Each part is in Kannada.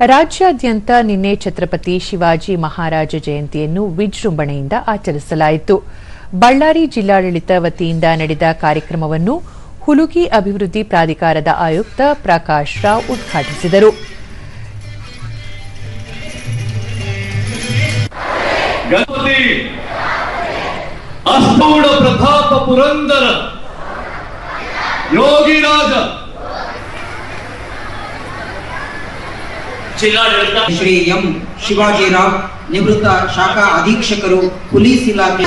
ರಾಜ್ಯಾದ್ಯಂತ ನಿನ್ನೆ ಛತ್ರಪತಿ ಶಿವಾಜಿ ಮಹಾರಾಜ ಜಯಂತಿಯನ್ನು ವಿಜೃಂಭಣೆಯಿಂದ ಆಚರಿಸಲಾಯಿತು. ಬಳ್ಳಾರಿ ಜಿಲ್ಲಾಡಳಿತ ವತಿಯಿಂದ ನಡೆದ ಕಾರ್ಯಕ್ರಮವನ್ನು ಹುಲುಗಿ ಅಭಿವೃದ್ಧಿ ಪ್ರಾಧಿಕಾರದ ಆಯುಕ್ತ ಪ್ರಕಾಶ್ ರಾವ್ ಉದ್ಘಾಟಿಸಿದರು. ಪ್ರತಾಪ ಪುರಂದರ ಯೋಗಿರಾಜ ಜಿಲ್ಲಾಡಳಿತ ಶ್ರೀ ಎಂ ಶಿವಾಜಿರಾವ್ ನಿವೃತ್ತ ಶಾಖಾ ಅಧೀಕ್ಷಕರು ಪೊಲೀಸ್ ಇಲಾಖೆ.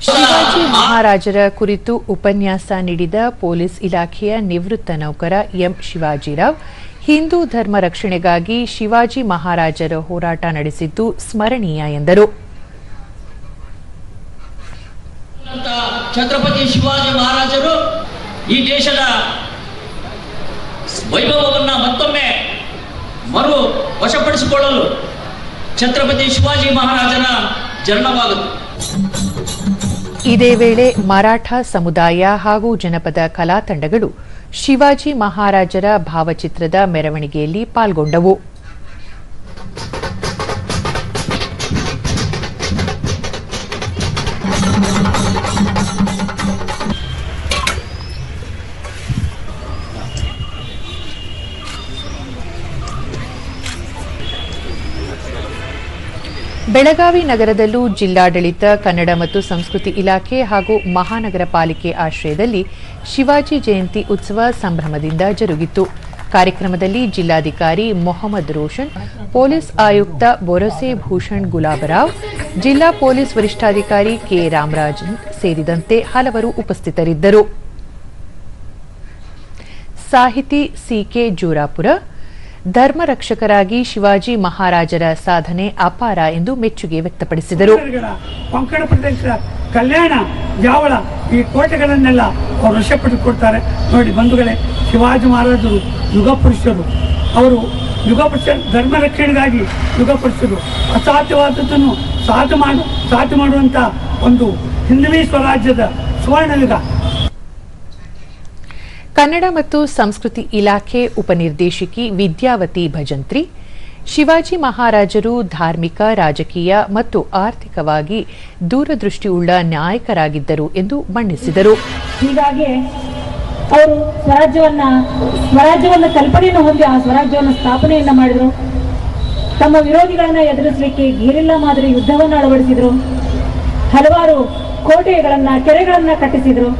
ಶಿವಾಜಿ ಮಹಾರಾಜರ ಕುರಿತು ಉಪನ್ಯಾಸ ನೀಡಿದ ಪೊಲೀಸ್ ಇಲಾಖೆಯ ನಿವೃತ್ತ ನೌಕರ ಎಂ ಶಿವಾಜಿರಾವ್ ಹಿಂದೂ ಧರ್ಮ ರಕ್ಷಣೆಗಾಗಿ ಶಿವಾಜಿ ಮಹಾರಾಜರ ಹೋರಾಟ ನಡೆಸಿದ್ದು ಸ್ಮರಣೀಯ ಎಂದರು. ಛತ್ರಪತಿ ಶಿವಾಜಿ ಮಹಾರಾಜರು ಈ ದೇಶದ ವೈಭವವನ್ನು ಮತ್ತೊಮ್ಮೆ ಮರು ವಶಪಡಿಸಿಕೊಳ್ಳಲು ಛತ್ರಪತಿ ಶಿವಾಜಿ ಮಹಾರಾಜನ ಜನನವಾಗುತ್ತದೆ. ಇದೇ ವೇಳೆ ಮರಾಠ ಸಮುದಾಯ ಹಾಗೂ ಜನಪದ ಕಲಾ ತಂಡಗಳು ಶಿವಾಜಿ ಮಹಾರಾಜರ ಭಾವಚಿತ್ರದ ಮೆರವಣಿಗೆಯಲ್ಲಿ ಪಾಲ್ಗೊಂಡವು. ಬೆಳಗಾವಿ ನಗರದಲ್ಲೂ ಜಿಲ್ಲಾಡಳಿತ, ಕನ್ನಡ ಮತ್ತು ಸಂಸ್ಕೃತಿ ಇಲಾಖೆ ಹಾಗೂ ಮಹಾನಗರ ಪಾಲಿಕೆ ಆಶ್ರಯದಲ್ಲಿ ಶಿವಾಜಿ ಜಯಂತಿ ಉತ್ಸವ ಸಂಭ್ರಮದಿಂದ ಜರುಗಿತು. ಕಾರ್ಯಕ್ರಮದಲ್ಲಿ ಜಿಲ್ಲಾಧಿಕಾರಿ ಮೊಹಮ್ಮದ್ ರೋಷನ್, ಪೊಲೀಸ್ ಆಯುಕ್ತ ಬೊರಸೆ ಭೂಷಣ್ ಗುಲಾಬರಾವ್, ಜಿಲ್ಲಾ ಪೊಲೀಸ್ ವರಿಷ್ಠಾಧಿಕಾರಿ ಕೆ ರಾಮರಾಜನ್ ಸೇರಿದಂತೆ ಹಲವರು ಉಪಸ್ಥಿತರಿದ್ದರು. ಸಾಹಿತಿ ಸಿಕೆ ಜೋರಾಪುರ, ಧರ್ಮ ರಕ್ಷಕರಾಗಿ ಶಿವಾಜಿ ಮಹಾರಾಜರ ಸಾಧನೆ ಅಪಾರ ಎಂದು ಮೆಚ್ಚುಗೆ ವ್ಯಕ್ತಪಡಿಸಿದರು. ಕೊಂಕಣ ಪ್ರದೇಶದ ಕಲ್ಯಾಣ, ಜಾವಳ ಈ ಕೋಟೆಗಳನ್ನೆಲ್ಲ ಅವರು ವಶಪಡಿಸಿಕೊಡ್ತಾರೆ. ನೋಡಿ ಬಂಧುಗಳೇ, ಶಿವಾಜಿ ಮಹಾರಾಜರು ಯುಗ ಪುರುಷರು. ಅವರು ಯುಗ ಪುರುಷ, ಧರ್ಮ ರಕ್ಷಣೆಗಾಗಿ ಯುಗ ಪುರುಷರು. ಅಸಾಧ್ಯವಾದದ್ದನ್ನು ಸಾಧ್ಯ ಮಾಡುವಂಥ ಒಂದು ಹಿಂದವಿ ಸ್ವರಾಜ್ಯದ ಸುವರ್ಣಯುಗ. ಕನ್ನಡ ಮತ್ತು ಸಂಸ್ಕೃತಿ ಇಲಾಖೆ ಉಪನಿರ್ದೇಶಕಿ ವಿದ್ಯಾವತಿ ಭಜಂತ್ರಿ, ಶಿವಾಜಿ ಮಹಾರಾಜರು ಧಾರ್ಮಿಕ, ರಾಜಕೀಯ ಮತ್ತು ಆರ್ಥಿಕವಾಗಿ ದೂರದೃಷ್ಟಿಯುಳ್ಳ ನಾಯಕರಾಗಿದ್ದರು ಎಂದು ಬಣ್ಣಿಸಿದರು. ಹೀಗಾಗಿ ಅವರು ಸ್ವರಾಜ್ಯವನ್ನ ಕಲ್ಪನೆಯನ್ನು ಹೊಂದಿ ಆ ಸ್ವರಾಜ್ಯವನ್ನು ಸ್ಥಾಪನೆಯನ್ನ ಮಾಡಿದರು. ತಮ್ಮ ವಿರೋಧಿಗಳನ್ನ ಎದುರಿಸಲಿಕ್ಕೆ ಗೆರಿಲ್ಲಾ ಮಾದರಿ ಯುದ್ಧವನ್ನು ಅಳವಡಿಸಿದರು. ಹಲವಾರು ಕೋಟೆಗಳನ್ನ, ಕೆರೆಗಳನ್ನ ಕಟ್ಟಿಸಿದರು.